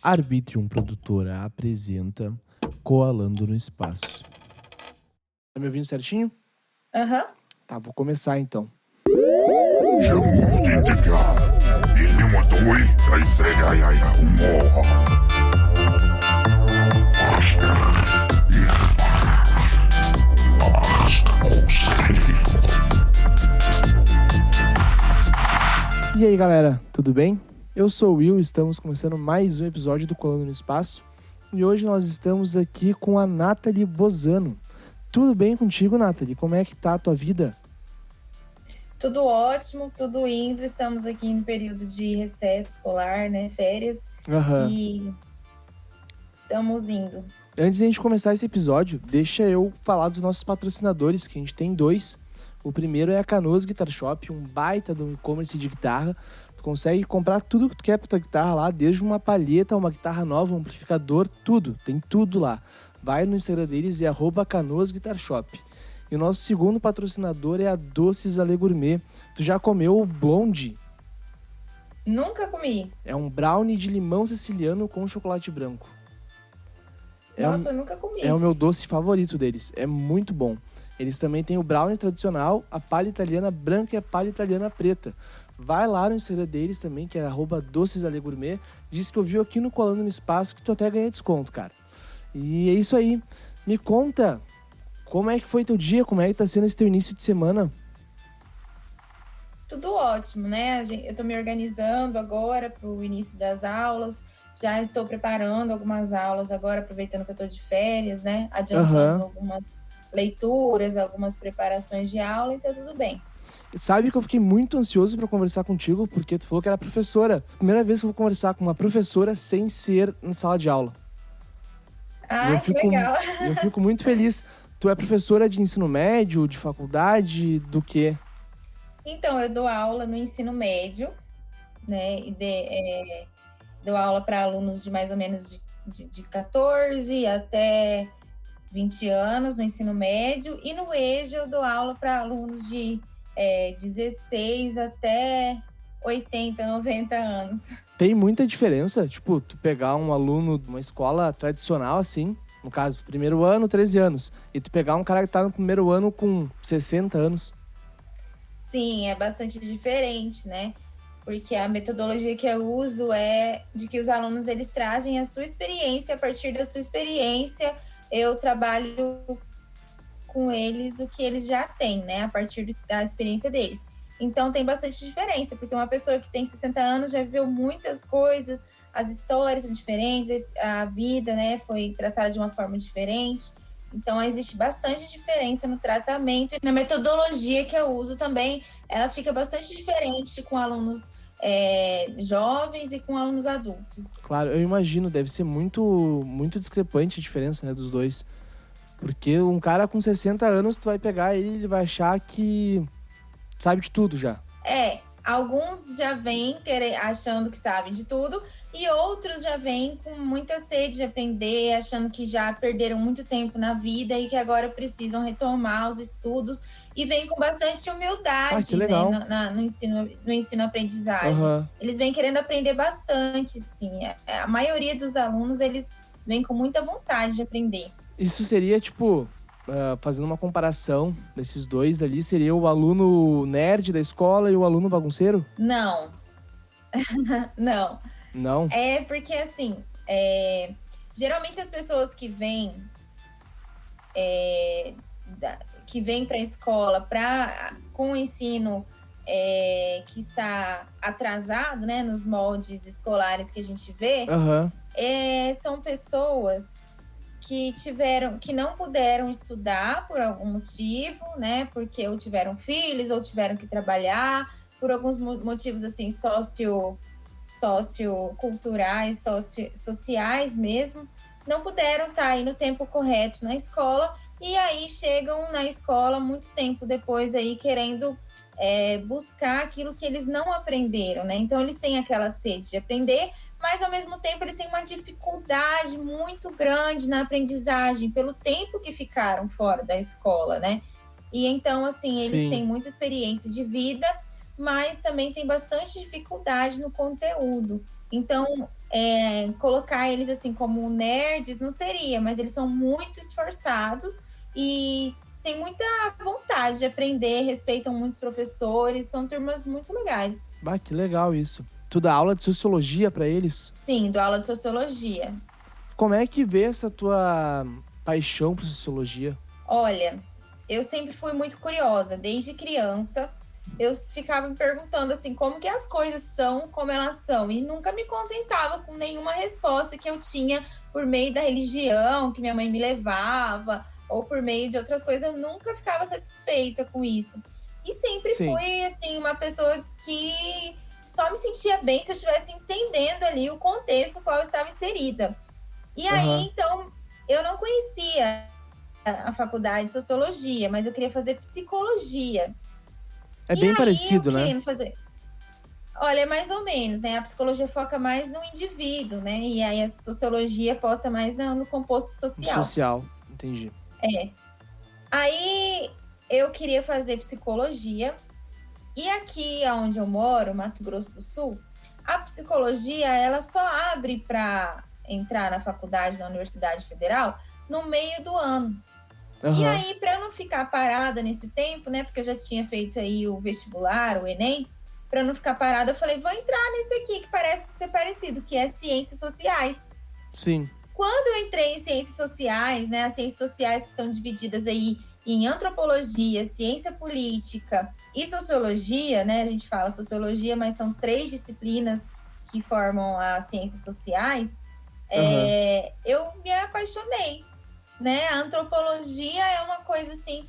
Arbitrium Produtora apresenta Coalando no Espaço. Tá me ouvindo certinho? Aham. Tá, vou começar então. E aí galera, tudo bem? Eu sou o Will e estamos começando mais um episódio do Coalando no Espaço. E hoje nós estamos aqui com a Nathalie Bozano. Tudo bem contigo, Nathalie? Como é que tá a tua vida? Tudo ótimo, tudo indo. Estamos aqui no período de recesso escolar, né? Férias. Aham. E estamos indo. Antes de a gente começar esse episódio, deixa eu falar dos nossos patrocinadores, que a gente tem dois. O primeiro é a Canoas Guitar Shop, um baita do e-commerce de guitarra. Tu consegue comprar tudo que tu quer pra tua guitarra lá, desde uma palheta, uma guitarra nova, um amplificador, tudo. Tem tudo lá. Vai no Instagram deles, é @Canoas Guitar Shop. E o nosso segundo patrocinador é a Doces Ale Gourmet. Tu já comeu o Blonde? Nunca comi. É um brownie de limão siciliano com chocolate branco. Nossa, eu nunca comi. É o meu doce favorito deles. É muito bom. Eles também têm o brownie tradicional, a palha italiana branca e a palha italiana preta. Vai lá no Instagram deles também, que é @DocesAleGourmet. Diz que ouviu aqui no Colando no Espaço que tu até ganha desconto, cara. E é isso aí. Me conta, como é que foi teu dia? Como é que tá sendo esse teu início de semana? Tudo ótimo, né? Eu tô me organizando agora pro início das aulas. Já estou preparando algumas aulas agora, aproveitando que eu tô de férias, né? Adiantando algumas leituras, algumas preparações de aula, então tudo bem. Sabe que eu fiquei muito ansioso pra conversar contigo, porque tu falou que era professora. Primeira vez que eu vou conversar com uma professora sem ser em sala de aula. Ah, que legal. Eu fico muito feliz. Tu é professora de ensino médio, de faculdade, do quê? Então, eu dou aula no ensino médio, né? E dou aula para alunos de mais ou menos de 14 até 20 anos no ensino médio. E no EJA eu dou aula para alunos de 16 até 80, 90 anos. Tem muita diferença, tipo, tu pegar um aluno de uma escola tradicional, assim, no caso, primeiro ano, 13 anos, e tu pegar um cara que tá no primeiro ano com 60 anos. Sim, é bastante diferente, né? Porque a metodologia que eu uso é de que os alunos, eles trazem a sua experiência. A partir da sua experiência, eu trabalho com eles o que eles já têm, né? A partir da experiência deles. Então, tem bastante diferença, porque uma pessoa que tem 60 anos já viveu muitas coisas, as histórias são diferentes, a vida, né, foi traçada de uma forma diferente. Então, existe bastante diferença no tratamento e na metodologia que eu uso também. Ela fica bastante diferente com alunos jovens e com alunos adultos. Claro, eu imagino, deve ser muito, muito discrepante a diferença, né, dos dois. Porque um cara com 60 anos, tu vai pegar ele vai achar que sabe de tudo já. Alguns já vêm achando que sabem de tudo e outros já vêm com muita sede de aprender, achando que já perderam muito tempo na vida e que agora precisam retomar os estudos e vêm com bastante humildade, né, no ensino-aprendizagem. Uhum. Eles vêm querendo aprender bastante, sim. A maioria dos alunos, eles vêm com muita vontade de aprender. Isso seria, tipo, fazendo uma comparação desses dois ali, seria o aluno nerd da escola e o aluno bagunceiro? Não. Não. Não? É porque, assim, geralmente as pessoas que vêm para a escola com o ensino que está atrasado, né, nos moldes escolares que a gente vê, são pessoas que não puderam estudar por algum motivo, né? Porque ou tiveram filhos, ou tiveram que trabalhar, por alguns motivos assim, socioculturais, sociais mesmo, não puderam estar aí no tempo correto na escola, e aí chegam na escola muito tempo depois aí querendo buscar aquilo que eles não aprenderam, né? Então eles têm aquela sede de aprender, mas ao mesmo tempo eles têm uma dificuldade muito grande na aprendizagem pelo tempo que ficaram fora da escola, né? E então, assim, eles têm muita experiência de vida, mas também tem bastante dificuldade no conteúdo. Então, colocar eles assim como nerds não seria, mas eles são muito esforçados e têm muita vontade de aprender, respeitam muitos professores, são turmas muito legais. Bah, que legal isso. Tu dá aula de sociologia pra eles? Sim, dou aula de sociologia. Como é que vê essa tua paixão por sociologia? Olha, eu sempre fui muito curiosa, desde criança. Eu ficava me perguntando assim, como que as coisas são como elas são, e nunca me contentava com nenhuma resposta que eu tinha por meio da religião que minha mãe me levava, ou por meio de outras coisas, eu nunca ficava satisfeita com isso. E sempre Sim. fui assim uma pessoa que só me sentia bem se eu estivesse entendendo ali o contexto no qual eu estava inserida. E aí, Aham. então, eu não conhecia a faculdade de sociologia, mas eu queria fazer psicologia. É E bem aí, eu parecido, né? querendo fazer. Olha, é mais ou menos, né? A psicologia foca mais no indivíduo, né? E aí a sociologia posta mais no composto No social. social. Entendi. É. Aí eu queria fazer psicologia. E aqui onde eu moro, Mato Grosso do Sul, a psicologia ela só abre para entrar na faculdade, na Universidade Federal, no meio do ano. E Aham. aí, para eu não ficar parada nesse tempo, né? Porque eu já tinha feito aí o vestibular, o Enem, para não ficar parada, eu falei, vou entrar nesse aqui que parece ser parecido, que é ciências sociais. Sim. Quando eu entrei em ciências sociais, né? As ciências sociais são divididas aí em antropologia, ciência política e sociologia, né? A gente fala sociologia, mas são 3 disciplinas que formam as ciências sociais. Aham. Eu me apaixonei, né? A antropologia é uma coisa assim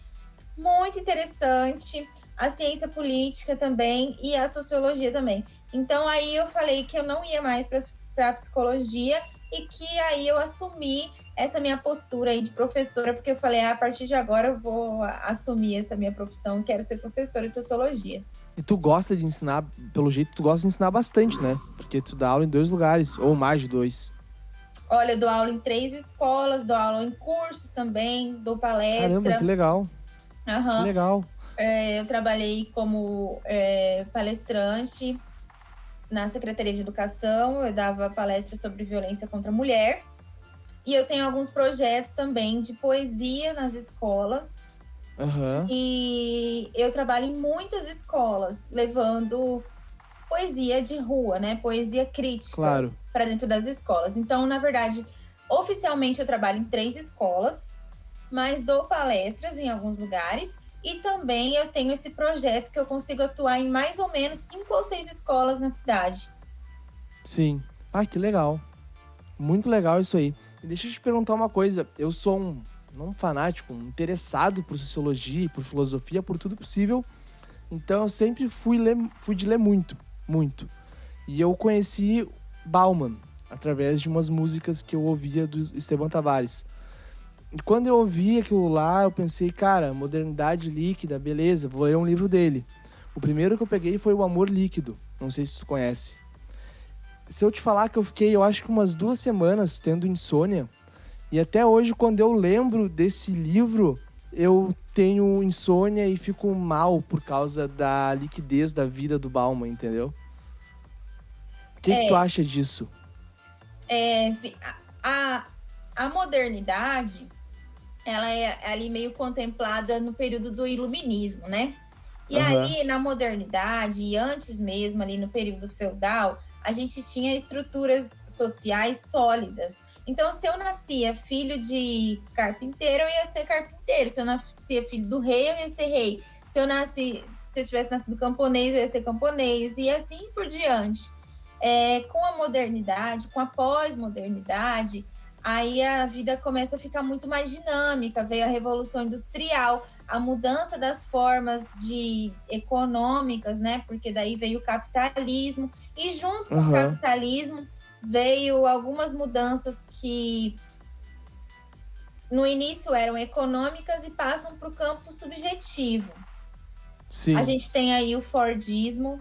muito interessante, a ciência política também e a sociologia também. Então aí eu falei que eu não ia mais para a psicologia e que aí eu assumi essa minha postura aí de professora, porque eu falei, a partir de agora eu vou assumir essa minha profissão, quero ser professora de sociologia. E tu gosta de ensinar, pelo jeito, tu gosta de ensinar bastante, né? Porque tu dá aula em 2 lugares, ou mais de 2. Olha, eu dou aula em 3 escolas, dou aula em cursos também, dou Caramba, que palestra. legal. Que Aham. legal. Eu trabalhei como palestrante na Secretaria de Educação, eu dava palestras sobre violência contra a mulher. E eu tenho alguns projetos também de poesia nas escolas. Aham. E eu trabalho em muitas escolas, levando poesia de rua, né? Poesia crítica Claro. para dentro das escolas. Então, na verdade, oficialmente eu trabalho em 3 escolas, mas dou palestras em alguns lugares. E também eu tenho esse projeto que eu consigo atuar em mais ou menos 5 ou 6 escolas na cidade. Sim. Ah, que legal. Muito legal isso aí. E deixa eu te perguntar uma coisa. Eu sou não um fanático, um interessado por sociologia e por filosofia, por tudo possível. Então eu sempre fui de ler muito, muito. E eu conheci Bauman através de umas músicas que eu ouvia do Esteban Tavares. E quando eu ouvi aquilo lá, eu pensei, cara, modernidade líquida, beleza, vou ler um livro dele. O primeiro que eu peguei foi O Amor Líquido. Não sei se tu conhece. Se eu te falar que eu fiquei, eu acho que umas 2 semanas tendo insônia, e até hoje, quando eu lembro desse livro, eu tenho insônia e fico mal por causa da liquidez da vida do Bauman, entendeu? O que tu É, acha disso? é, a modernidade, ela é ali meio contemplada no período do iluminismo, né? E Aham, ali na modernidade e antes mesmo ali no período feudal, a gente tinha estruturas sociais sólidas. Então, se eu nascia filho de carpinteiro, eu ia ser carpinteiro. Se eu nascia filho do rei, eu ia ser rei. Se eu tivesse nascido camponês, eu ia ser camponês e assim por diante. Com a modernidade, com a pós-modernidade, aí a vida começa a ficar muito mais dinâmica. Veio a Revolução Industrial, a mudança das formas econômicas, né? Porque daí veio o capitalismo, e junto com o aham, capitalismo veio algumas mudanças que no início eram econômicas e passam para o campo subjetivo. A sim. gente tem aí o Fordismo,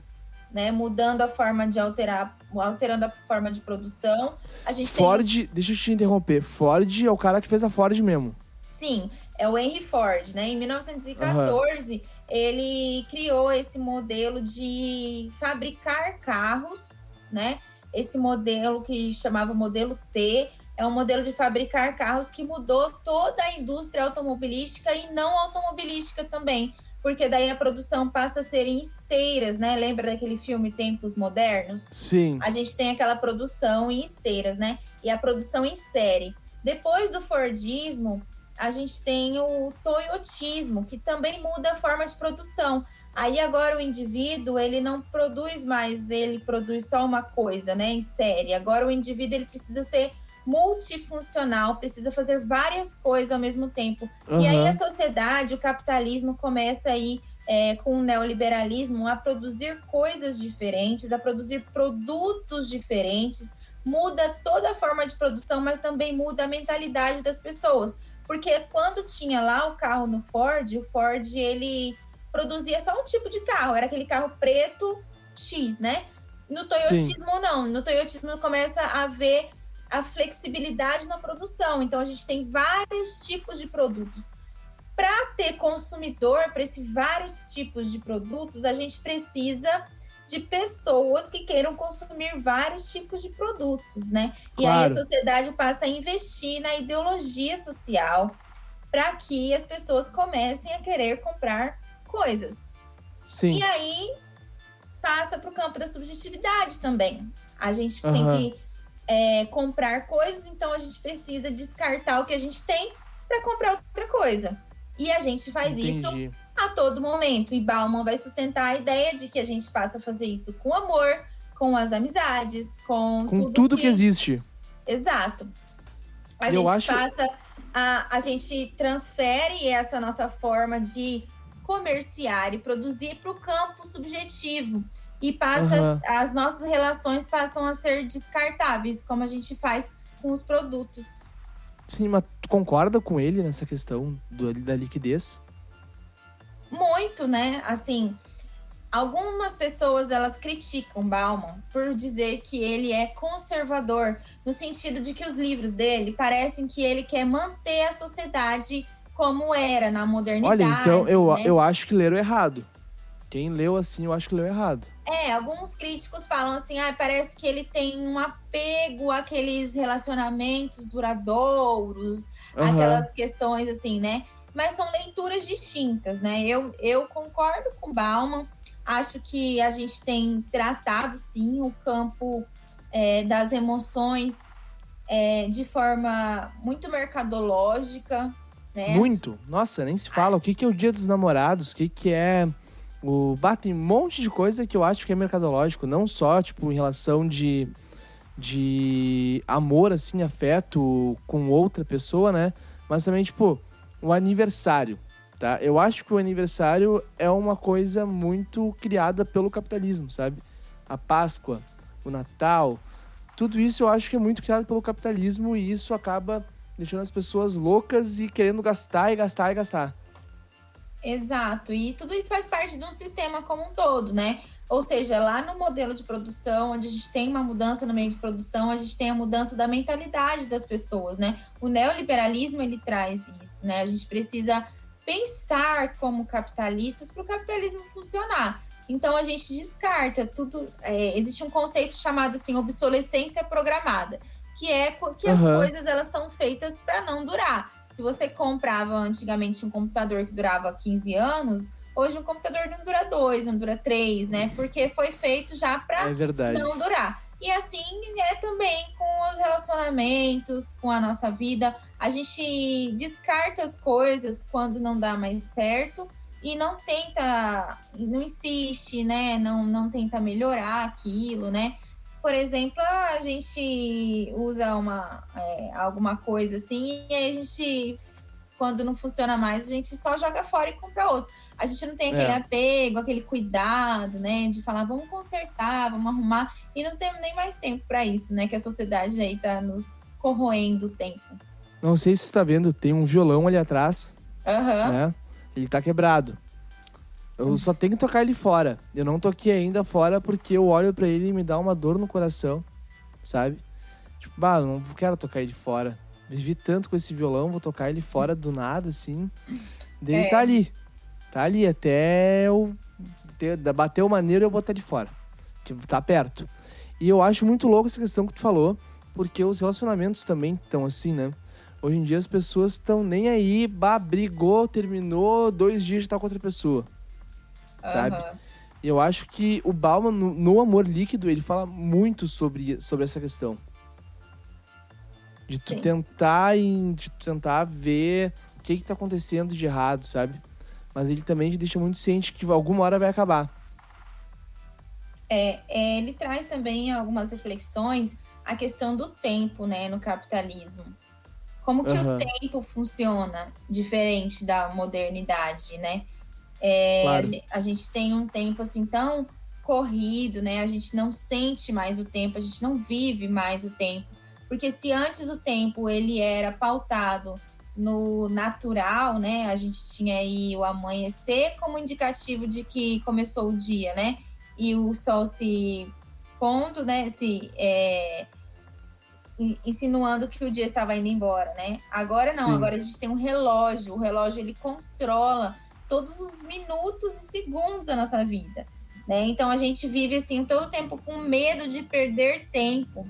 né, mudando a forma de alterando a forma de produção. A gente tem Ford, deixa eu te interromper. Ford é o cara que fez a Ford mesmo. sim, é o Henry Ford, né? Em Aham, 1914, ele criou esse modelo de fabricar carros, né? esse modelo que chamava modelo T, é um modelo de fabricar carros que mudou toda a indústria automobilística e não automobilística também, porque daí a produção passa a ser em esteiras, né? Lembra daquele filme Tempos Modernos? Sim. A gente tem aquela produção em esteiras, né? E a produção em série. Depois do Fordismo, a gente tem o Toyotismo, que também muda a forma de produção. Aí agora o indivíduo, ele não produz mais, ele produz só uma coisa, né, em série. Agora o indivíduo, ele precisa ser multifuncional, precisa fazer várias coisas ao mesmo tempo. Uhum. E aí a sociedade, o capitalismo começa aí com o neoliberalismo a produzir coisas diferentes, a produzir produtos diferentes, muda toda a forma de produção, mas também muda a mentalidade das pessoas. Porque quando tinha lá o carro no Ford, o Ford, ele produzia só um tipo de carro, era aquele carro preto X, né? No Toyotismo, sim, não. No Toyotismo começa a ver a flexibilidade na produção. Então, a gente tem vários tipos de produtos. Para ter consumidor, para esses vários tipos de produtos, a gente precisa de pessoas que queiram consumir vários tipos de produtos, né? Claro. E aí a sociedade passa a investir na ideologia social para que as pessoas comecem a querer comprar coisas. Sim. E aí passa para o campo da subjetividade também. A gente tem que comprar coisas, então a gente precisa descartar o que a gente tem para comprar outra coisa. E a gente faz isso a todo momento. E Bauman vai sustentar a ideia de que a gente passa a fazer isso com amor, com as amizades, com tudo que existe. Exato. A gente transfere essa nossa forma de comerciar e produzir para o campo subjetivo. E as nossas relações passam a ser descartáveis, como a gente faz com os produtos. Sim, mas tu concorda com ele nessa questão da liquidez? Muito, né? Assim, algumas pessoas, elas criticam Bauman por dizer que ele é conservador, no sentido de que os livros dele parecem que ele quer manter a sociedade como era na modernidade. Olha, então eu acho que leram errado. Quem leu assim, eu acho que leu errado. Alguns críticos falam assim, parece que ele tem um apego àqueles relacionamentos duradouros, aquelas questões assim, né? Mas são leituras distintas, né? Eu concordo com Bauman, acho que a gente tem tratado, sim, o campo das emoções de forma muito mercadológica, né? Muito? Nossa, nem se fala. O que é o Dia dos Namorados? O que é... Tem um monte de coisa que eu acho que é mercadológico, não só, tipo, em relação de amor, assim, afeto com outra pessoa, né? Mas também, tipo, o aniversário, tá? Eu acho que o aniversário é uma coisa muito criada pelo capitalismo, sabe? A Páscoa, o Natal, tudo isso eu acho que é muito criado pelo capitalismo e isso acaba deixando as pessoas loucas e querendo gastar e gastar e gastar. Exato, e tudo isso faz parte de um sistema como um todo, né? Ou seja, lá no modelo de produção, onde a gente tem uma mudança no meio de produção, a gente tem a mudança da mentalidade das pessoas, né? O neoliberalismo, ele traz isso, né? A gente precisa pensar como capitalistas para o capitalismo funcionar. Então, a gente descarta tudo. Existe um conceito chamado, assim, obsolescência programada, que é que as coisas, elas são feitas para não durar. Se você comprava antigamente um computador que durava 15 anos, hoje um computador não dura 2, não dura 3, né? Porque foi feito já para não durar. E assim é também com os relacionamentos, com a nossa vida. A gente descarta as coisas quando não dá mais certo e não insiste, né? Não tenta melhorar aquilo, né? Por exemplo, a gente usa alguma coisa assim e aí a gente, quando não funciona mais, a gente só joga fora e compra outro. A gente não tem aquele apego, aquele cuidado, né? De falar, vamos consertar, vamos arrumar. E não temos nem mais tempo para isso, né? Que a sociedade aí tá nos corroendo o tempo. Não sei se você tá vendo, tem um violão ali atrás, né? Ele tá quebrado. Eu só tenho que tocar ele fora. Eu não toquei ainda fora porque eu olho pra ele e me dá uma dor no coração, sabe? Tipo, eu não quero tocar ele fora. Vivi tanto com esse violão, vou tocar ele fora do nada, assim. Daí ele tá ali. Tá ali até eu bater o maneiro e eu botar ele fora. Que tá perto. E eu acho muito louco essa questão que tu falou, porque os relacionamentos também estão assim, né? Hoje em dia as pessoas estão nem aí, brigou, terminou, 2 dias já tá com outra pessoa, sabe? Aham. E eu acho que o Bauman, no Amor Líquido, ele fala muito sobre essa questão. De tu Sim. tentar ver o que tá acontecendo de errado, sabe? Mas ele também te deixa muito ciente que alguma hora vai acabar. Ele traz também algumas reflexões a questão do tempo, né, no capitalismo. Como que o Aham, tempo funciona diferente da modernidade, né? claro. A gente tem um tempo assim tão corrido, né? A gente não sente mais o tempo, a gente não vive mais o tempo. Porque se antes o tempo ele era pautado no natural, né? A gente tinha aí o amanhecer como indicativo de que começou o dia, né? E o sol se pondo, né? Insinuando que o dia estava indo embora, né? Agora não, Sim. agora a gente tem um relógio. O relógio ele controla todos os minutos e segundos da nossa vida, né? Então a gente vive assim todo o tempo com medo de perder tempo.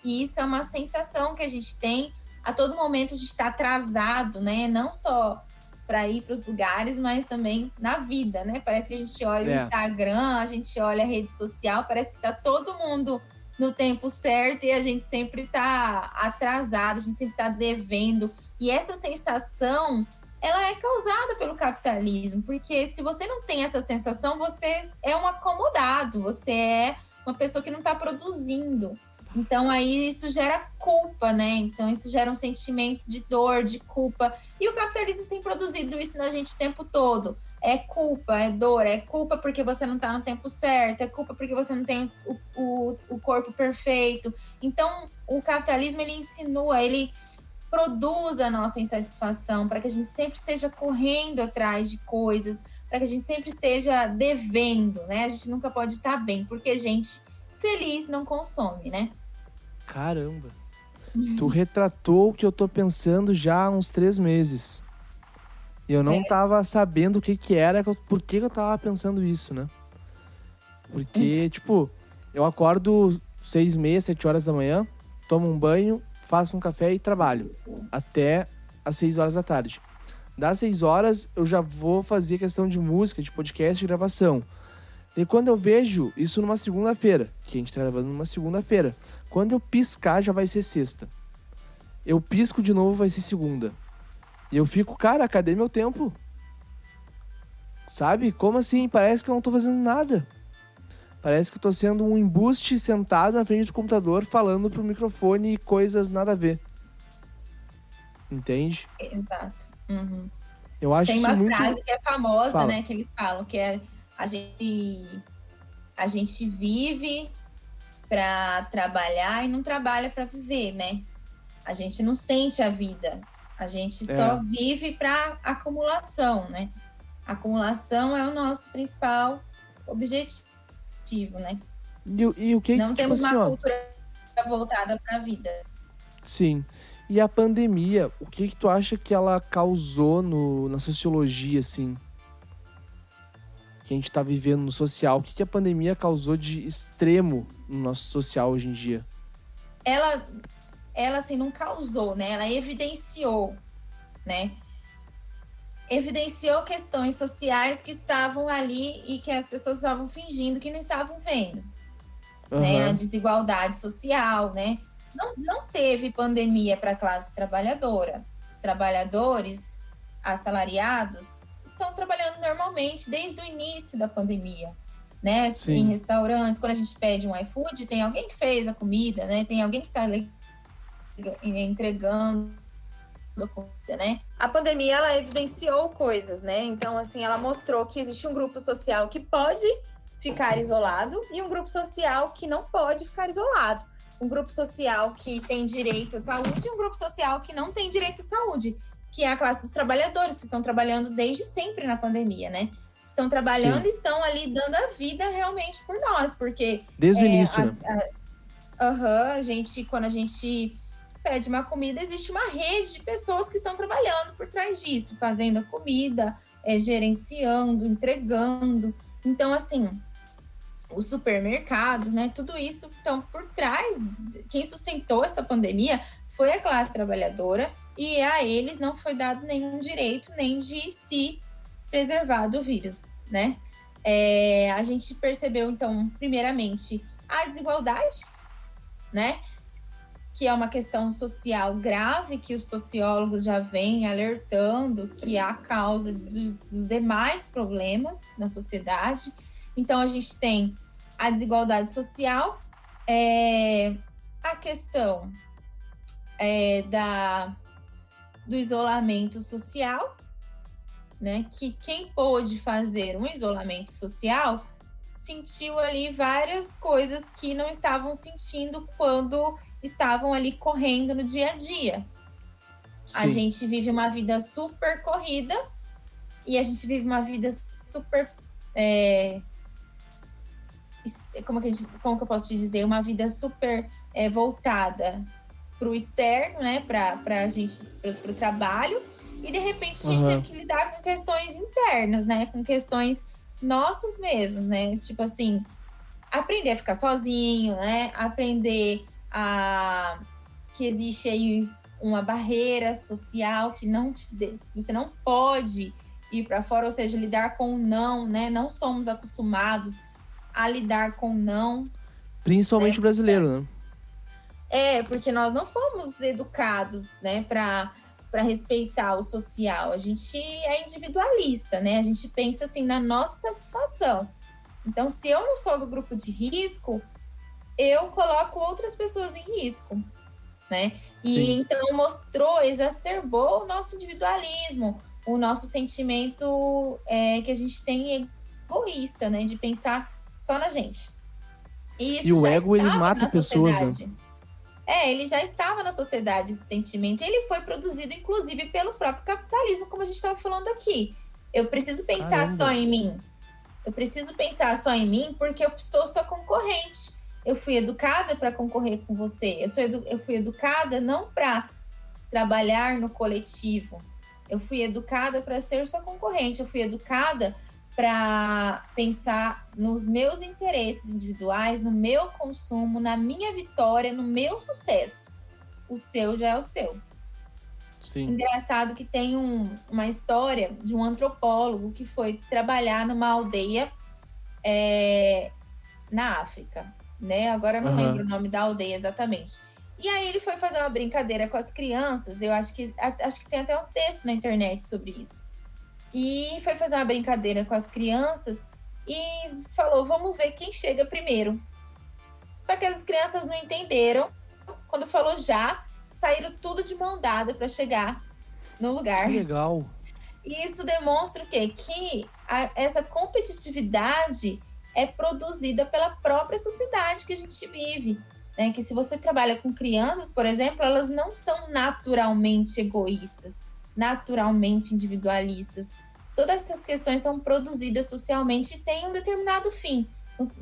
E isso é uma sensação que a gente tem a todo momento. A gente está atrasado, né? Não só para ir para os lugares, mas também na vida, né? Parece que a gente olha o É. Instagram, a gente olha a rede social, parece que está todo mundo no tempo certo e a gente sempre está atrasado, a gente sempre está devendo. E essa sensação, ela é causada pelo capitalismo, porque se você não tem essa sensação, você é um acomodado, você é uma pessoa que não está produzindo. Então aí isso gera culpa, né? Então isso gera um sentimento de dor, de culpa. E o capitalismo tem produzido isso na gente o tempo todo. É culpa, é dor, é culpa porque você não está no tempo certo, é culpa porque você não tem o corpo perfeito. Então, o capitalismo, ele insinua, ele produz a nossa insatisfação para que a gente sempre esteja correndo atrás de coisas, para que a gente sempre esteja devendo, né? A gente nunca pode estar bem, porque gente feliz não consome, né? Caramba. Tu retratou o que eu tô pensando já há uns 3 meses. E eu não tava sabendo o que que era, por que que eu tava pensando isso, né? Porque, tipo, eu acordo 6h30, 7 horas da manhã, tomo um banho, faço um café e trabalho. Até às 6 horas da tarde. Das 6 horas, eu já vou fazer questão de música, de podcast, de gravação. E quando eu vejo isso numa segunda-feira, que a gente tá gravando numa segunda-feira, quando eu piscar já vai ser sexta. Eu pisco de novo, vai ser segunda. E eu fico, cara, cadê meu tempo? Sabe? Como assim? Parece que eu não tô fazendo nada. Parece que eu tô sendo um embuste sentado na frente do computador falando pro microfone coisas nada a ver. Entende? Exato. Uhum. Eu acho Tem isso uma muito... frase que é famosa, Fala. né, que eles falam, que é a gente, a gente vive para trabalhar e não trabalha para viver, né? A gente não sente a vida, a gente só É. vive para acumulação, né? Acumulação é o nosso principal objetivo, né? E o que Não tipo temos assim, uma ó... cultura voltada para a vida. Sim. E a pandemia, o que tu acha que ela causou na sociologia, assim? Que a gente tá vivendo no social. O que a pandemia causou de extremo no nosso social hoje em dia? Ela, ela assim não causou, né? Ela evidenciou, né? Evidenciou questões sociais que estavam ali e que as pessoas estavam fingindo que não estavam vendo, né? A Aham. desigualdade social, né? Não teve pandemia para a classe trabalhadora. Os trabalhadores assalariados estão trabalhando normalmente desde o início da pandemia, né? Em Sim. restaurantes, quando a gente pede um iFood, tem alguém que fez a comida, né? Tem alguém que está entregando a comida, né? A pandemia, ela evidenciou coisas, né? Então, assim, ela mostrou que existe um grupo social que pode ficar isolado e um grupo social que não pode ficar isolado. Um grupo social que tem direito à saúde e um grupo social que não tem direito à saúde, que é a classe dos trabalhadores, que estão trabalhando desde sempre na pandemia, né? Estão trabalhando Sim. e estão ali dando a vida realmente por nós, porque Desde o início, né? a gente, quando a gente pede uma comida, existe uma rede de pessoas que estão trabalhando por trás disso, fazendo a comida, gerenciando, entregando. Então, assim, os supermercados, né? Tudo isso, então, por trás, quem sustentou essa pandemia foi a classe trabalhadora e a eles não foi dado nenhum direito nem de se preservar do vírus, né? A gente percebeu, então, primeiramente, a desigualdade, né? Que é uma questão social grave, que os sociólogos já vêm alertando que é a causa dos demais problemas na sociedade. Então, a gente tem a desigualdade social, a questão do isolamento social, né? Que quem pôde fazer um isolamento social sentiu ali várias coisas que não estavam sentindo quando estavam ali correndo no dia a dia. Sim. A gente vive uma vida super corrida e a gente vive uma vida super... como que eu posso te dizer? Uma vida super voltada para o externo, né? Para a gente, para o trabalho. E de repente a gente teve que lidar com questões internas, né? Com questões nossas mesmos, né? Tipo assim, aprender a ficar sozinho, né? Aprender que existe aí uma barreira social que você não pode ir para fora, ou seja, lidar com o não, né? Não somos acostumados a lidar com o não. Principalmente o brasileiro, né? Porque nós não fomos educados, né, para respeitar o social. A gente é individualista, né? A gente pensa assim na nossa satisfação. Então, se eu não sou do grupo de risco, eu coloco outras pessoas em risco, né? E então exacerbou o nosso individualismo, o nosso sentimento que a gente tem egoísta, né? De pensar só na gente. E o ego, ele mata pessoas, né? Ele já estava na sociedade, esse sentimento. Ele foi produzido, inclusive, pelo próprio capitalismo, como a gente estava falando aqui. Eu preciso pensar só em mim. Eu preciso pensar só em mim porque eu sou sua concorrente. Eu fui educada para concorrer com você. Eu fui educada não para trabalhar no coletivo. Eu fui educada para ser sua concorrente. Eu fui educada para pensar nos meus interesses individuais, no meu consumo, na minha vitória, no meu sucesso. O seu já é o seu. Sim. Engraçado que tem uma história de um antropólogo que foi trabalhar numa aldeia na África, né? Agora eu não lembro o nome da aldeia exatamente. E aí ele foi fazer uma brincadeira com as crianças. Eu acho que tem até um texto na internet sobre isso. E foi fazer uma brincadeira com as crianças e falou, vamos ver quem chega primeiro. Só que as crianças não entenderam. Quando falou já, saíram tudo de mão dada para chegar no lugar. Que legal. E isso demonstra o quê? Que essa competitividade é produzida pela própria sociedade que a gente vive. Né? Que se você trabalha com crianças, por exemplo, elas não são naturalmente egoístas, naturalmente individualistas. Todas essas questões são produzidas socialmente e têm um determinado fim.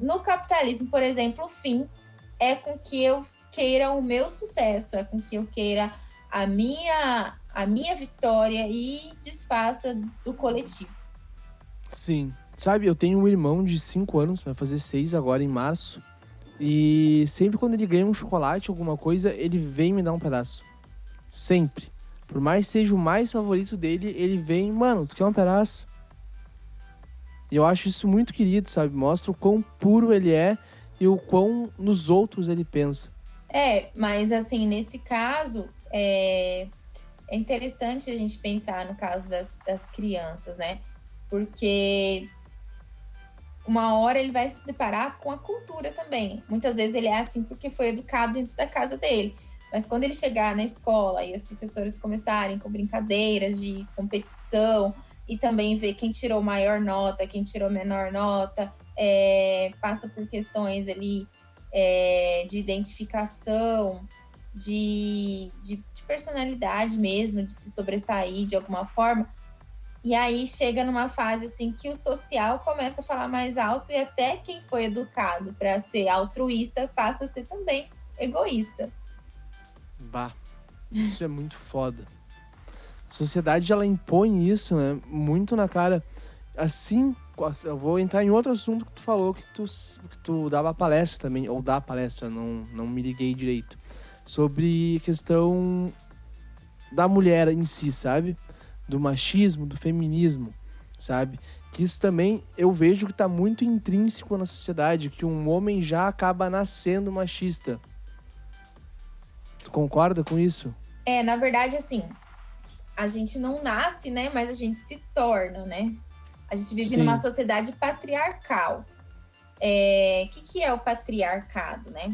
No capitalismo, por exemplo, o fim é com que eu queira o meu sucesso, é com que eu queira a minha vitória e desfaça do coletivo. Sim. Sabe, eu tenho um irmão de 5 anos, vai fazer 6 agora em março. E sempre quando ele ganha um chocolate, alguma coisa, ele vem me dar um pedaço. Sempre. Por mais que seja o mais favorito dele, ele vem, mano, tu quer um pedaço? E eu acho isso muito querido, sabe? Mostra o quão puro ele é e o quão nos outros ele pensa. Mas assim, nesse caso, é interessante a gente pensar no caso das crianças, né? Porque uma hora ele vai se deparar com a cultura também. Muitas vezes ele é assim porque foi educado dentro da casa dele. Mas quando ele chegar na escola e os professores começarem com brincadeiras de competição e também ver quem tirou maior nota, quem tirou menor nota, passa por questões ali de identificação, de personalidade mesmo, de se sobressair de alguma forma. E aí chega numa fase assim que o social começa a falar mais alto e até quem foi educado para ser altruísta passa a ser também egoísta. Bah, isso é muito foda. A sociedade, ela impõe isso, né, muito na cara. Assim eu vou entrar em outro assunto que tu falou, que tu dava palestra também, ou dá palestra, não me liguei direito, sobre questão da mulher em si, sabe? Do machismo, do feminismo, sabe? Que isso também eu vejo que tá muito intrínseco na sociedade, que um homem já acaba nascendo machista. Tu concorda com isso? Na verdade, assim, a gente não nasce, né? Mas a gente se torna, né? A gente vive Sim. numa sociedade patriarcal. O que é o patriarcado, né?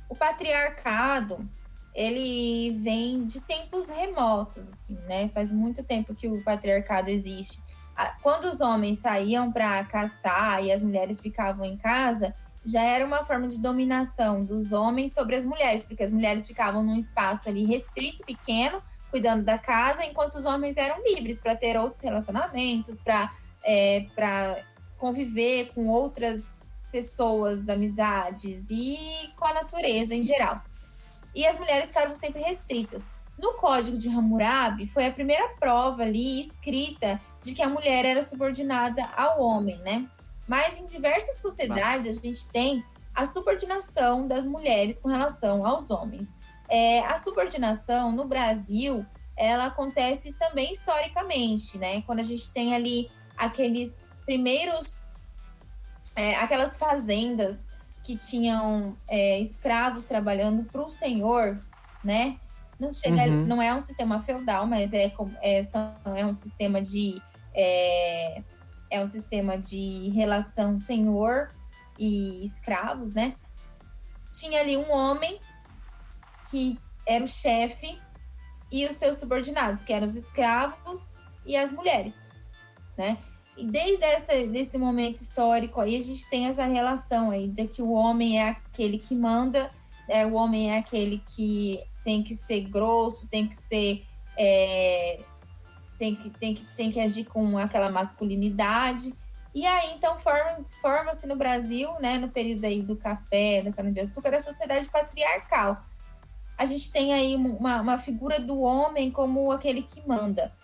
O patriarcado, ele vem de tempos remotos, assim, né? Faz muito tempo que o patriarcado existe. Quando os homens saíam para caçar e as mulheres ficavam em casa, já era uma forma de dominação dos homens sobre as mulheres, porque as mulheres ficavam num espaço ali restrito, pequeno, cuidando da casa, enquanto os homens eram livres para ter outros relacionamentos, para conviver com outras pessoas, amizades e com a natureza em geral. E as mulheres ficaram sempre restritas. No Código de Hammurabi, foi a primeira prova ali escrita de que a mulher era subordinada ao homem, né? Mas em diversas sociedades a gente tem a subordinação das mulheres com relação aos homens. A subordinação no Brasil, ela acontece também historicamente, né? Quando a gente tem ali aqueles primeiros, aquelas fazendas que tinham escravos trabalhando para o senhor, né? Não chega, não é um sistema feudal, mas é um sistema de um sistema de relação senhor e escravos, né? Tinha ali um homem que era o chefe e os seus subordinados, que eram os escravos e as mulheres, né? E desde desse momento histórico aí, a gente tem essa relação aí de que o homem é aquele que manda, o homem é aquele que tem que ser grosso, tem que ser tem que agir com aquela masculinidade. E aí, então, forma-se no Brasil, né, no período aí do café, da cana-de-açúcar, a sociedade patriarcal. A gente tem aí uma figura do homem como aquele que manda.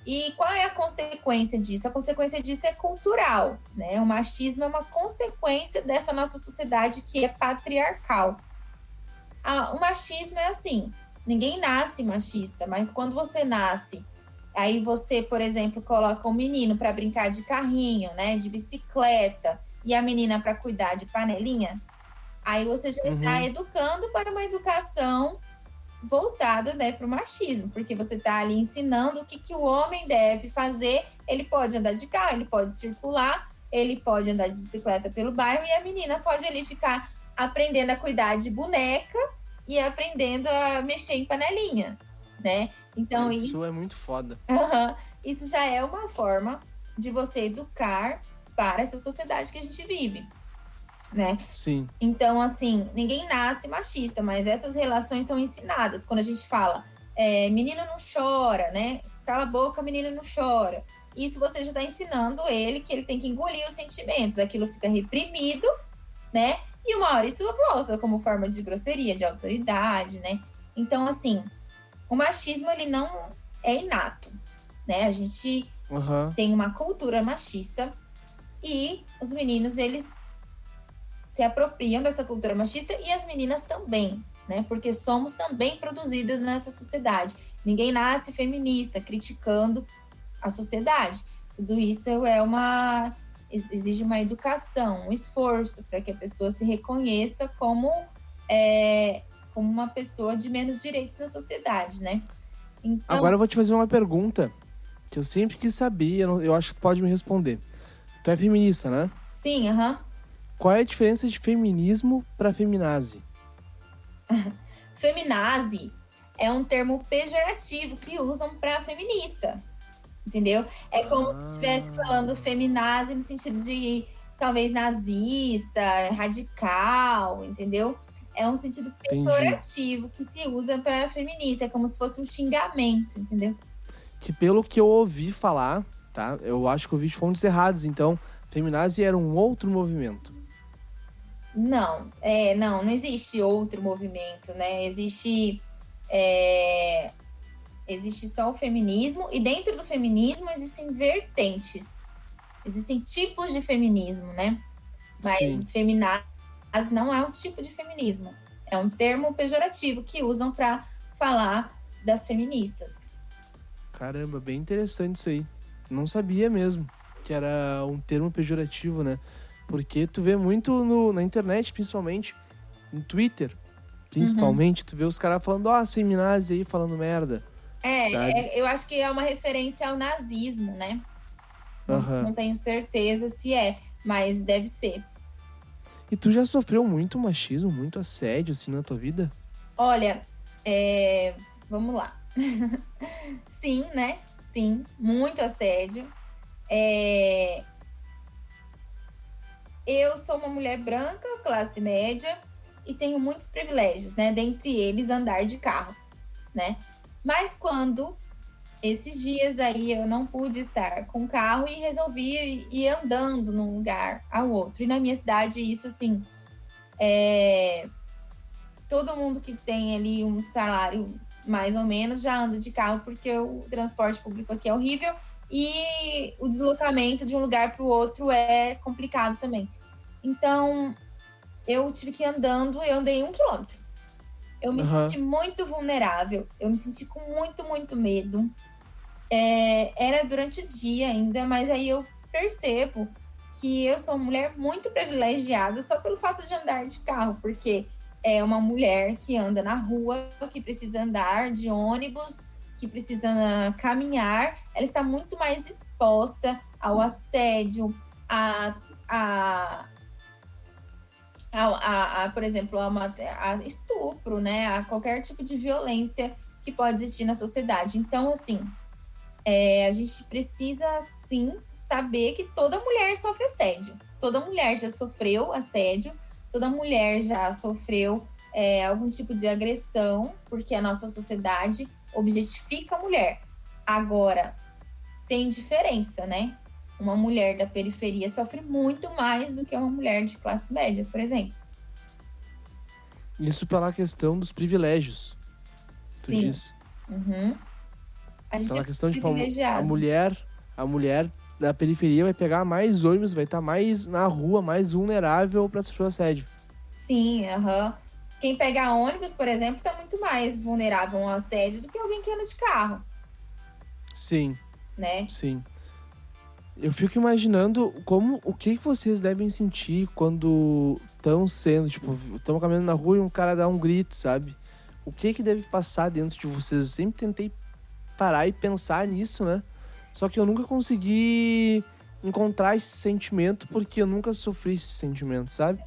E qual é a consequência disso? A consequência disso é cultural, né? O machismo é uma consequência dessa nossa sociedade que é patriarcal. O machismo é assim, ninguém nasce machista, mas quando você nasce, aí você, por exemplo, coloca um menino para brincar de carrinho, né, de bicicleta, e a menina para cuidar de panelinha, aí você já está educando para uma educação voltada, né, para o machismo, porque você está ali ensinando o que o homem deve fazer. Ele pode andar de carro, ele pode circular, ele pode andar de bicicleta pelo bairro, e a menina pode ali ficar aprendendo a cuidar de boneca e aprendendo a mexer em panelinha, né? Então isso é muito foda. Isso já é uma forma de você educar para essa sociedade que a gente vive, né? Sim. Então, assim, ninguém nasce machista, mas essas relações são ensinadas. Quando a gente fala, menino não chora, né? Cala a boca, menino não chora. Isso você já está ensinando ele que ele tem que engolir os sentimentos. Aquilo fica reprimido, né? E uma hora isso volta como forma de grosseria, de autoridade, né? Então, assim, o machismo, ele não é inato, né? A gente tem uma cultura machista e os meninos, eles se apropriam dessa cultura machista e as meninas também, né? Porque somos também produzidas nessa sociedade. Ninguém nasce feminista, criticando a sociedade. Tudo isso exige uma educação, um esforço para que a pessoa se reconheça como uma pessoa de menos direitos na sociedade, né? Então... Agora eu vou te fazer uma pergunta que eu sempre quis saber, eu acho que tu pode me responder. Tu é feminista, né? Sim, Qual é a diferença de feminismo para feminazi? Feminazi é um termo pejorativo que usam para feminista, entendeu? É como se estivesse falando feminazi no sentido de talvez nazista, radical, entendeu? É um sentido pejorativo que se usa para feminista, é como se fosse um xingamento, entendeu? Que pelo que eu ouvi falar, tá? Eu acho que eu ouvi de fontes erradas, então feminazi era um outro movimento. Não existe outro movimento, né? Existe só o feminismo, e dentro do feminismo existem vertentes, Existem tipos de feminismo, né? Sim. Mas feminaz não é um tipo de feminismo. É um termo pejorativo que usam para falar das feministas. Caramba, bem interessante isso aí. Não sabia mesmo que era um termo pejorativo, né? Porque tu vê muito na internet, principalmente, no Twitter, Uhum. principalmente, tu vê os caras falando, ó, feminazi aí, falando merda, sabe? Eu acho que é uma referência ao nazismo, né? Não, Aham. não tenho certeza se é, mas deve ser. E tu já sofreu muito machismo, muito assédio, assim, na tua vida? Olha, vamos lá. Sim, né? Sim, muito assédio. Eu sou uma mulher branca, classe média, e tenho muitos privilégios, né? Dentre eles, andar de carro, né? Mas quando esses dias aí eu não pude estar com carro e resolvi ir andando de um lugar ao outro. E na minha cidade, isso assim, todo mundo que tem ali um salário mais ou menos já anda de carro, porque o transporte público aqui é horrível e o deslocamento de um lugar para o outro é complicado também. Então, eu tive que ir andando, eu andei 1 quilômetro. Eu me Aham. senti muito vulnerável, eu me senti com muito, muito medo. Era durante o dia ainda, mas aí eu percebo que eu sou uma mulher muito privilegiada só pelo fato de andar de carro, porque é uma mulher que anda na rua, que precisa andar de ônibus, que precisa caminhar, ela está muito mais exposta ao assédio, a, a, por exemplo, a estupro, né? A qualquer tipo de violência que pode existir na sociedade. Então, assim, a gente precisa, sim, saber que toda mulher sofre assédio. Toda mulher já sofreu assédio, toda mulher já sofreu algum tipo de agressão, porque a nossa sociedade objetifica a mulher. Agora, tem diferença, né? Uma mulher da periferia sofre muito mais do que uma mulher de classe média, por exemplo. Isso pela questão dos privilégios, tu Sim. diz. Uhum. A gente é Pela questão, tipo, a privilegiado. mulher, a mulher da periferia vai pegar mais ônibus, vai estar mais na rua, mais vulnerável pra sofrer assédio. Sim, aham. Quem pega ônibus, por exemplo, está muito mais vulnerável ao assédio do que alguém que anda de carro, Sim, né? sim. Eu fico imaginando o que vocês devem sentir quando estão sendo, tipo, estão caminhando na rua e um cara dá um grito, sabe? O que deve passar dentro de vocês? Eu sempre tentei parar e pensar nisso, né? Só que eu nunca consegui encontrar esse sentimento porque eu nunca sofri esse sentimento, sabe?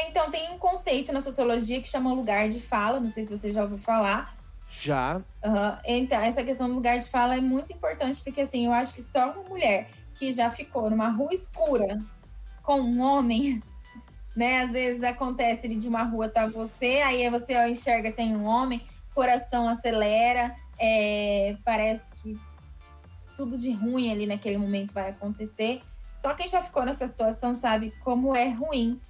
Então tem um conceito na sociologia que chama lugar de fala, não sei se você já ouviu falar. Já, Então, essa questão do lugar de fala é muito importante, porque assim, eu acho que só uma mulher que já ficou numa rua escura com um homem, né? Às vezes acontece de uma rua tá você, aí você enxerga tem um homem, coração acelera, parece que tudo de ruim ali naquele momento vai acontecer. Só quem já ficou nessa situação sabe como é ruim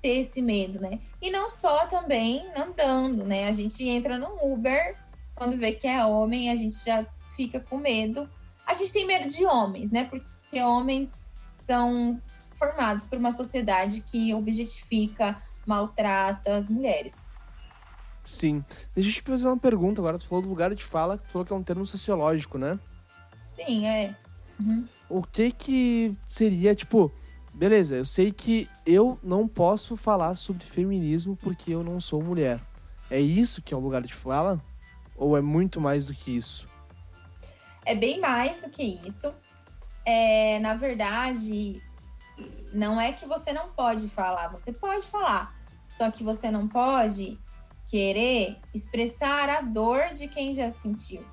ter esse medo, né? E não só também andando, né? A gente entra no Uber, quando vê que é homem, a gente já fica com medo. A gente tem medo de homens, né? Porque homens são formados por uma sociedade que objetifica, maltrata as mulheres. sim. Deixa eu te fazer uma pergunta agora. Tu falou do lugar de fala, tu falou que é um termo sociológico, né? Sim, é. Uhum. O que seria, tipo, beleza, eu sei que eu não posso falar sobre feminismo porque eu não sou mulher. É isso que é o lugar de fala? Ou é muito mais do que isso? É bem mais do que isso. Na verdade, não é que você não pode falar, você pode falar. Só que você não pode querer expressar a dor de quem já sentiu.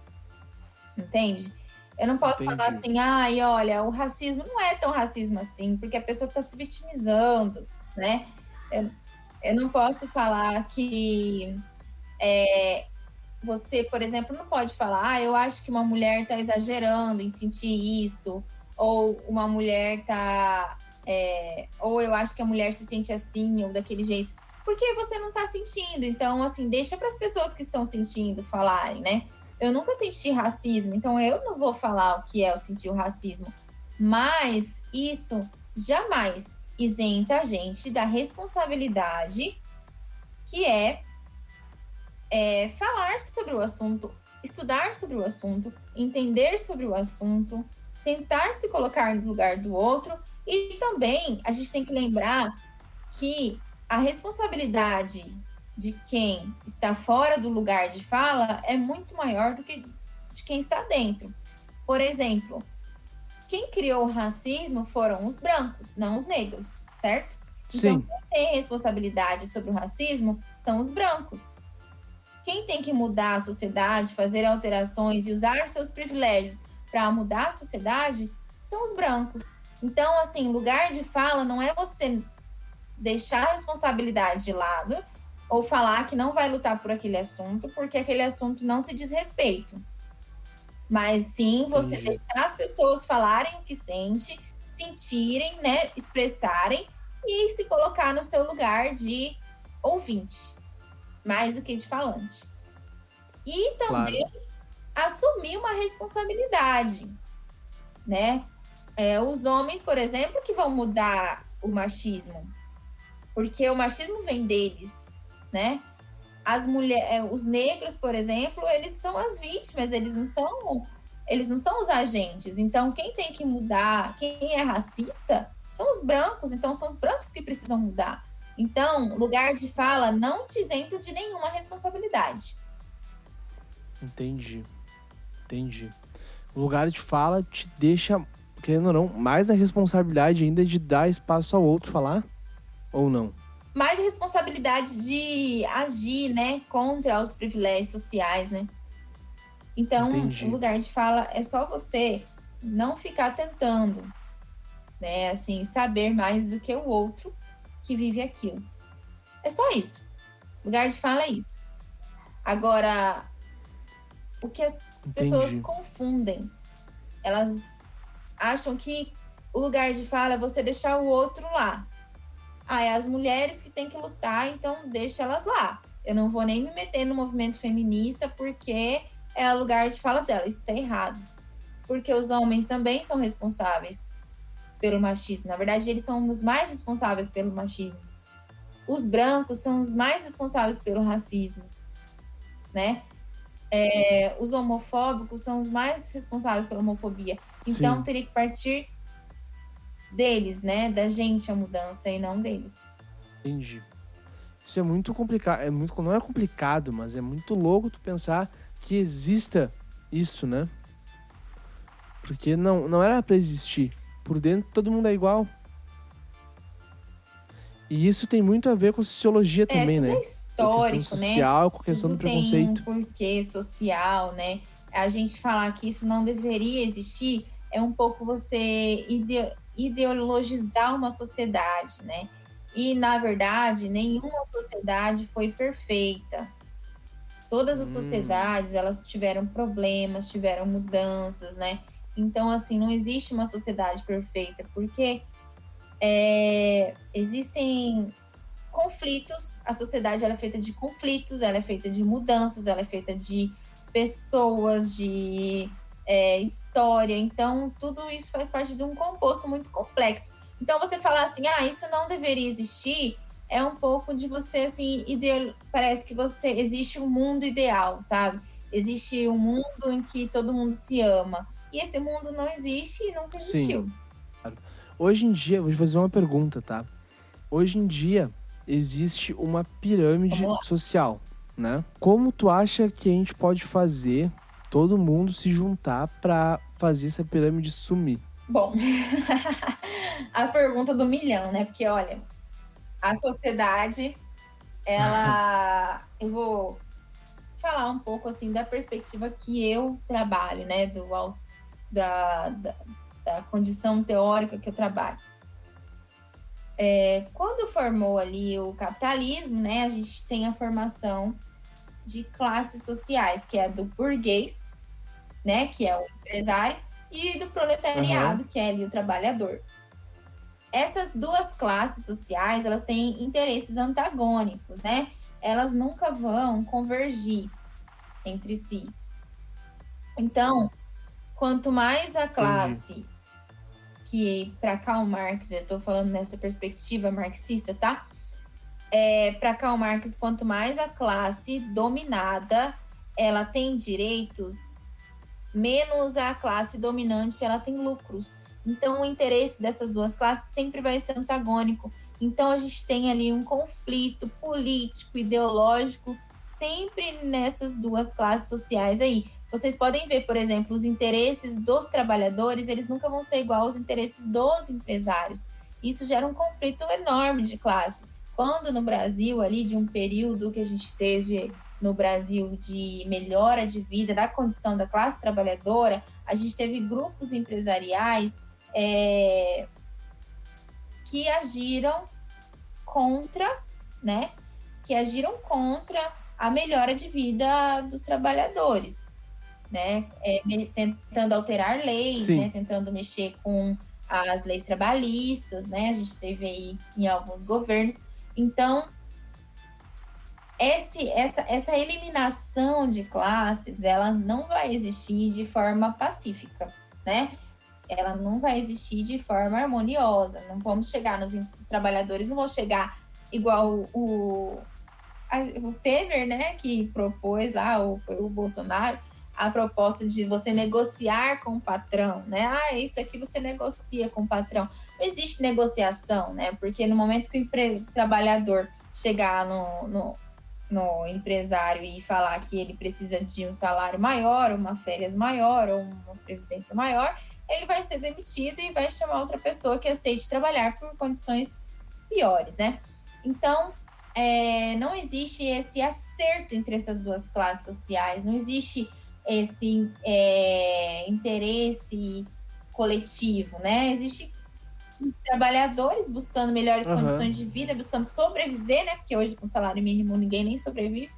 Entende? Eu não posso falar Entendi. assim, ai, olha, o racismo não é tão racismo assim, porque a pessoa está se vitimizando, né? Eu, eu não posso falar que você, por exemplo, não pode falar, eu acho que uma mulher está exagerando em sentir isso, ou uma mulher está. Ou eu acho que a mulher se sente assim ou daquele jeito, porque você não está sentindo. Então, assim, deixa para as pessoas que estão sentindo falarem, né? Eu nunca senti racismo, então eu não vou falar o que é eu sentir o racismo. Mas isso jamais isenta a gente da responsabilidade que é falar sobre o assunto, estudar sobre o assunto, entender sobre o assunto, tentar se colocar no lugar do outro. E também a gente tem que lembrar que a responsabilidade de quem está fora do lugar de fala é muito maior do que de quem está dentro. Por exemplo, quem criou o racismo foram os brancos, não os negros, certo? Então, Sim, quem tem responsabilidade sobre o racismo são os brancos. Quem tem que mudar a sociedade, fazer alterações e usar seus privilégios para mudar a sociedade são os brancos. Então, assim, lugar de fala não é você deixar a responsabilidade de lado ou falar que não vai lutar por aquele assunto, porque aquele assunto não se diz respeito. Mas sim você entendi. deixar as pessoas falarem o que sente, sentirem, né, expressarem e se colocar no seu lugar de ouvinte, mais do que de falante. E Claro. também assumir uma responsabilidade, né? Os homens, por exemplo, que vão mudar o machismo, porque o machismo vem deles, né? As mulheres, os negros, por exemplo, eles são as vítimas, eles não são os agentes. Então, quem tem que mudar, quem é racista, são os brancos. Então, são os brancos que precisam mudar. Então, lugar de fala não te isenta de nenhuma responsabilidade. Entendi. Entendi. O lugar de fala te deixa, querendo ou não, mais a responsabilidade ainda de dar espaço ao outro falar? Ou não? Mais responsabilidade de agir, né, contra os privilégios sociais, né? Então, o Entendi. lugar de fala é só você não ficar tentando, né, assim, saber mais do que o outro que vive aquilo. É só isso. Lugar de fala é isso. Agora, o que as pessoas Entendi. confundem, elas acham que o lugar de fala é você deixar o outro lá. Ah, é as mulheres que têm que lutar, então deixa elas lá. Eu não vou nem me meter no movimento feminista porque é o lugar de fala dela. Isso está errado. Porque os homens também são responsáveis pelo machismo. Na verdade, eles são os mais responsáveis pelo machismo. Os brancos são os mais responsáveis pelo racismo, né? Os homofóbicos são os mais responsáveis pela homofobia. Então, Sim, teria que partir deles, né? Da gente a mudança e não deles. entendi. Isso é muito complicado. Não é complicado, mas é muito louco tu pensar que exista isso, né? Porque não era pra existir. Por dentro todo mundo é igual. E isso tem muito a ver com sociologia também, Tudo é né? Com a questão histórico, né? social, com a questão Tudo do tem um preconceito. porquê social, né? A gente falar que isso não deveria existir é um pouco você ideologizar uma sociedade, né? E, na verdade, nenhuma sociedade foi perfeita. Todas as Hum, sociedades, elas tiveram problemas, tiveram mudanças, né? Então, assim, não existe uma sociedade perfeita, porque existem conflitos, a sociedade ela é feita de conflitos, ela é feita de mudanças, ela é feita de pessoas, de história. Então, tudo isso faz parte de um composto muito complexo. Então, você falar assim, ah, isso não deveria existir, é um pouco de você, assim, parece que você existe um mundo ideal, sabe? Existe um mundo em que todo mundo se ama. E esse mundo não existe e nunca sim. existiu. Hoje em dia, vou te fazer uma pergunta, tá? Hoje em dia existe uma Vamos pirâmide lá. social, né? Como tu acha que a gente pode fazer todo mundo se juntar pra fazer essa pirâmide sumir? Bom, a pergunta do milhão, né? Porque, olha, a sociedade, eu vou falar um pouco assim da perspectiva que eu trabalho, né? Da, da, da condição teórica que eu trabalho. Quando formou ali o capitalismo, né? A gente tem a formação de classes sociais, que é do burguês, né? Que é o empresário, e do Aham, proletariado, que é ali o trabalhador. Essas duas classes sociais, elas têm interesses antagônicos, né? Elas nunca vão convergir entre si. Então, quanto mais a entendi. classe que para Karl Marx, eu estou falando nessa perspectiva marxista, tá? Para Karl Marx, quanto mais a classe dominada ela tem direitos, menos a classe dominante ela tem lucros. Então, o interesse dessas duas classes sempre vai ser antagônico. Então, a gente tem ali um conflito político, ideológico, sempre nessas duas classes sociais aí. Vocês podem ver, por exemplo, os interesses dos trabalhadores, eles nunca vão ser igual aos interesses dos empresários. Isso gera um conflito enorme de classe. Quando no Brasil, ali de um período que a gente teve no Brasil de melhora de vida, da condição da classe trabalhadora, a gente teve grupos empresariais que agiram contra, né? Que agiram contra a melhora de vida dos trabalhadores, né? Tentando alterar leis, né? Tentando mexer com as leis trabalhistas, né? A gente teve aí em alguns governos. Então, essa eliminação de classes, ela não vai existir de forma pacífica, né? Ela não vai existir de forma harmoniosa. Não vamos chegar os trabalhadores não vão chegar igual o Temer, né? Que propôs lá, foi o Bolsonaro, a proposta de você negociar com o patrão, né? Isso aqui você negocia com o patrão. Não existe negociação, né? Porque no momento que o trabalhador chegar no empresário e falar que ele precisa de um salário maior, uma férias maior ou uma previdência maior, ele vai ser demitido e vai chamar outra pessoa que aceite trabalhar por condições piores, né? Então, não existe esse acerto entre essas duas classes sociais, não existe esse interesse coletivo, né? Existe trabalhadores buscando melhores condições de vida, buscando sobreviver, né? Porque hoje com salário mínimo ninguém nem sobrevive.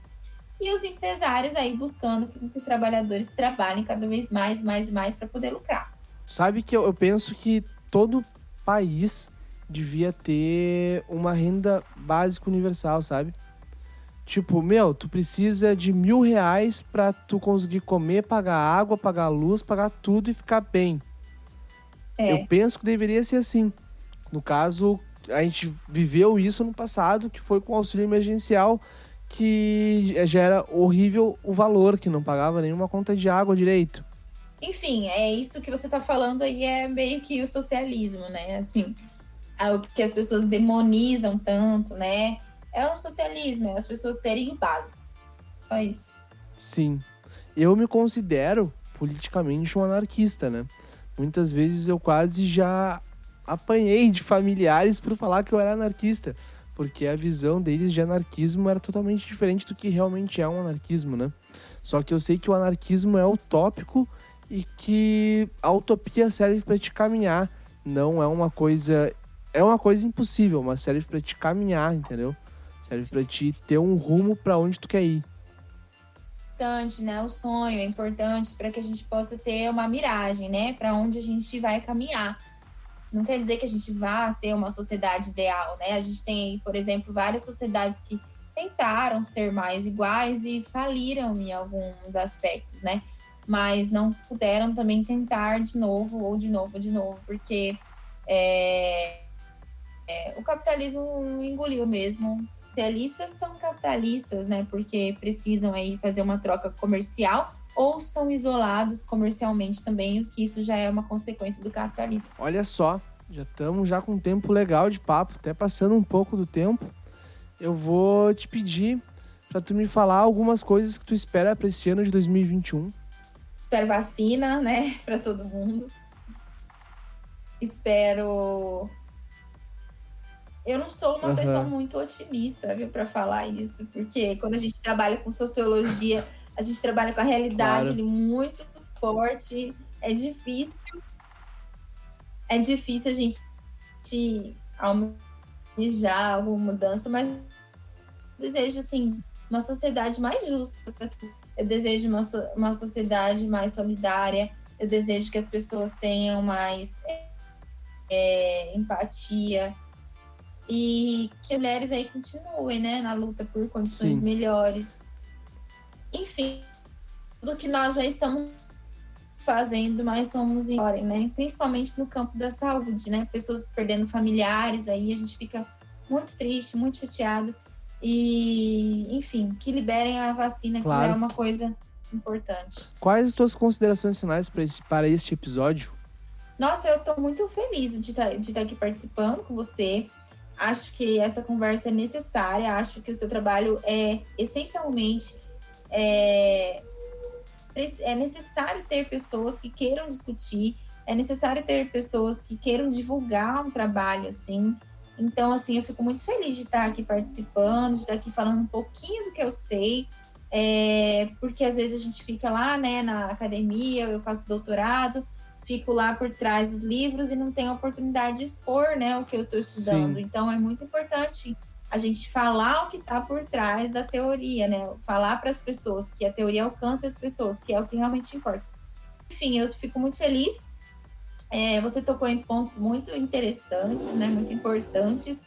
E os empresários aí buscando que os trabalhadores trabalhem cada vez mais para poder lucrar. Sabe que eu penso que todo país devia ter uma renda básica universal, sabe? Tipo, tu precisa de R$1.000 pra tu conseguir comer, pagar água, pagar luz, pagar tudo e ficar bem. Eu penso que deveria ser assim. No caso, a gente viveu isso no passado, que foi com o auxílio emergencial, que já era horrível o valor, que não pagava nenhuma conta de água direito. Enfim, isso que você tá falando aí é meio que o socialismo, né? Assim, o que as pessoas demonizam tanto, né? É o socialismo, é as pessoas terem o básico. Só isso. Sim. Eu me considero politicamente um anarquista, né? Muitas vezes eu quase já apanhei de familiares por falar que eu era anarquista, porque a visão deles de anarquismo era totalmente diferente do que realmente é um anarquismo, né? Só que eu sei que o anarquismo é utópico e que a utopia serve para te caminhar, não é uma coisa... É uma coisa impossível, mas serve para te caminhar, entendeu? Serve para te ter um rumo para onde tu quer ir. Importante, né? O sonho é importante para que a gente possa ter uma miragem, né? Para onde a gente vai caminhar. Não quer dizer que a gente vá ter uma sociedade ideal, né? A gente tem, por exemplo, várias sociedades que tentaram ser mais iguais e faliram em alguns aspectos, né? Mas não puderam também tentar de novo, porque o capitalismo engoliu mesmo. Capitalistas são capitalistas, né? Porque precisam aí fazer uma troca comercial ou são isolados comercialmente também, o que isso já é uma consequência do capitalismo. Olha só, já estamos com um tempo legal de papo, até passando um pouco do tempo. Eu vou te pedir para tu me falar algumas coisas que tu espera para esse ano de 2021. Espero vacina, né, para todo mundo. Espero... Eu não sou uma pessoa muito otimista, viu, para falar isso, porque quando a gente trabalha com sociologia, a gente trabalha com a realidade muito forte, é difícil a gente almejar alguma mudança, mas eu desejo, assim, uma sociedade mais justa para tudo. Eu desejo uma sociedade mais solidária, eu desejo que as pessoas tenham mais empatia, e que as mulheres aí continuem, né, na luta por condições melhores. Enfim, tudo que nós já estamos fazendo, mais somos embora, né? Principalmente no campo da saúde, né? Pessoas perdendo familiares, aí a gente fica muito triste, muito chateado. E, enfim, que liberem a vacina, que já é uma coisa importante. Quais as tuas considerações finais para este episódio? Nossa, eu tô muito feliz de estar aqui participando com você. Acho que essa conversa é necessária. Acho que o seu trabalho é essencialmente... É necessário ter pessoas que queiram discutir, é necessário ter pessoas que queiram divulgar um trabalho, assim. Então, assim, eu fico muito feliz de estar aqui participando, de estar aqui falando um pouquinho do que eu sei, porque às vezes a gente fica lá, né, na academia, eu faço doutorado, fico lá por trás dos livros e não tenho a oportunidade de expor, né, o que eu estou estudando. Sim. Então, é muito importante a gente falar o que está por trás da teoria, né? Falar para as pessoas que a teoria alcança as pessoas, que é o que realmente importa. Enfim, eu fico muito feliz. Você tocou em pontos muito interessantes, né? Muito importantes.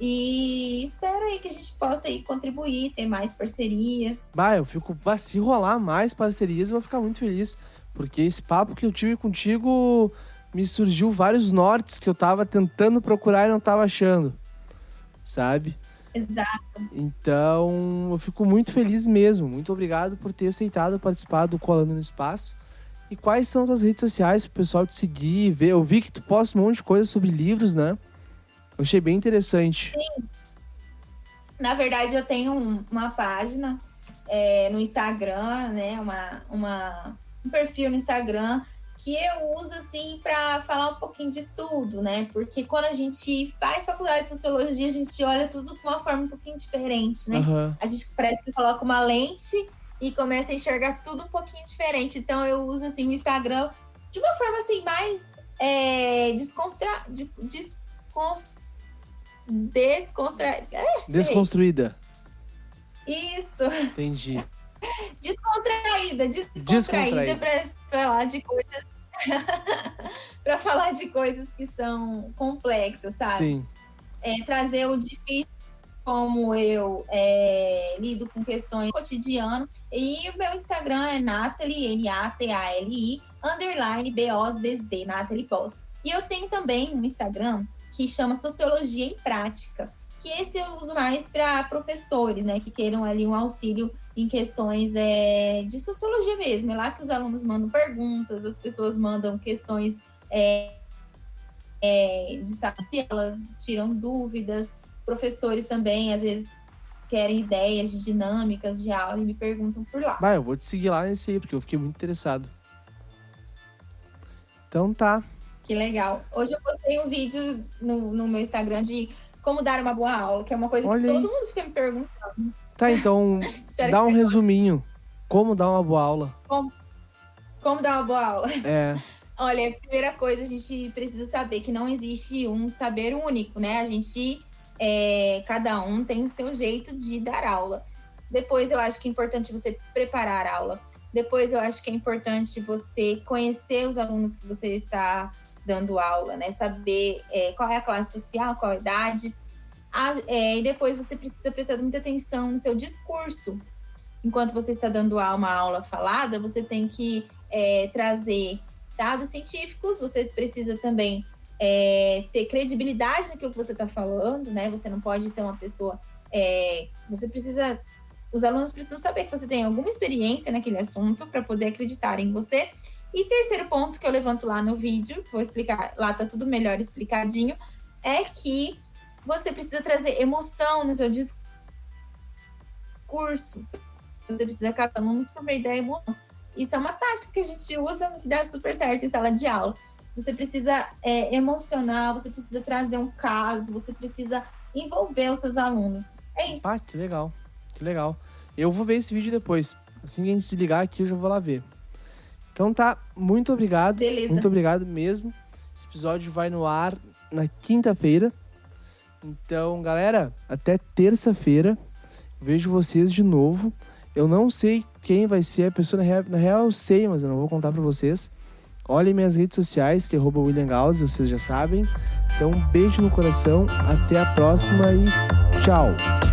E espero aí que a gente possa aí contribuir, ter mais parcerias. Eu fico... Se rolar mais parcerias, eu vou ficar muito feliz. Porque esse papo que eu tive contigo me surgiu vários nortes que eu tava tentando procurar e não tava achando. Sabe? Exato. Então, eu fico muito feliz mesmo. Muito obrigado por ter aceitado participar do Colando no Espaço. E quais são as tuas redes sociais pro pessoal te seguir, ver? Eu vi que tu posta um monte de coisa sobre livros, né? Eu achei bem interessante. Sim. Na verdade, eu tenho uma página no Instagram, né? Um perfil no Instagram que eu uso, assim, para falar um pouquinho de tudo, né? Porque quando a gente faz faculdade de sociologia, a gente olha tudo de uma forma um pouquinho diferente, né? Uhum. A gente parece que coloca uma lente e começa a enxergar tudo um pouquinho diferente. Então, eu uso, assim, o Instagram de uma forma, assim, mais Desconstruída. Isso. Entendi. Descontraída para falar de coisas para falar de coisas que são complexas, sabe? Sim. Trazer o difícil, como eu lido com questões do cotidiano. E o meu Instagram é Nathalie, Natali, _BOZZ, Nathalie Boss. E eu tenho também um Instagram que chama Sociologia em Prática, que esse eu uso mais para professores, né, que queiram ali um auxílio em questões de sociologia mesmo. É lá que os alunos mandam perguntas, as pessoas mandam questões de saúde, elas tiram dúvidas, professores também, às vezes, querem ideias de dinâmicas de aula e me perguntam por lá. Eu vou te seguir lá nesse aí, porque eu fiquei muito interessado. Então tá. Que legal. Hoje eu postei um vídeo no meu Instagram de como dar uma boa aula, que é uma coisa que todo mundo fica me perguntando. Tá, então dá um resuminho. Como dar uma boa aula? Como dar uma boa aula? Olha, a primeira coisa, a gente precisa saber que não existe um saber único, né? A gente, cada um tem o seu jeito de dar aula. Depois, eu acho que é importante você preparar a aula. Depois, eu acho que é importante você conhecer os alunos que você está dando aula, né? Saber qual é a classe social, qual a idade. E depois você precisa prestar muita atenção no seu discurso. Enquanto você está dando uma aula falada, você tem que trazer dados científicos, você precisa também ter credibilidade naquilo que você está falando, né? Você não pode ser uma pessoa... Os alunos precisam saber que você tem alguma experiência naquele assunto para poder acreditar em você. E terceiro ponto que eu levanto lá no vídeo, vou explicar, lá tá tudo melhor explicadinho, é que você precisa trazer emoção no seu discurso. Você precisa captar alunos por meio da emoção. Isso é uma tática que a gente usa que dá super certo em sala de aula. Você precisa emocionar, você precisa trazer um caso, você precisa envolver os seus alunos. É isso. Que legal, que legal. Eu vou ver esse vídeo depois. Assim que a gente se ligar aqui, eu já vou lá ver. Então tá, muito obrigado. Beleza. Muito obrigado mesmo. Esse episódio vai no ar na quinta-feira. Então, galera, até terça-feira. Vejo vocês de novo. Eu não sei quem vai ser a pessoa, na real eu sei, mas eu não vou contar pra vocês. Olhem minhas redes sociais, que é @William Gauss, vocês já sabem. Então, um beijo no coração, até a próxima e tchau!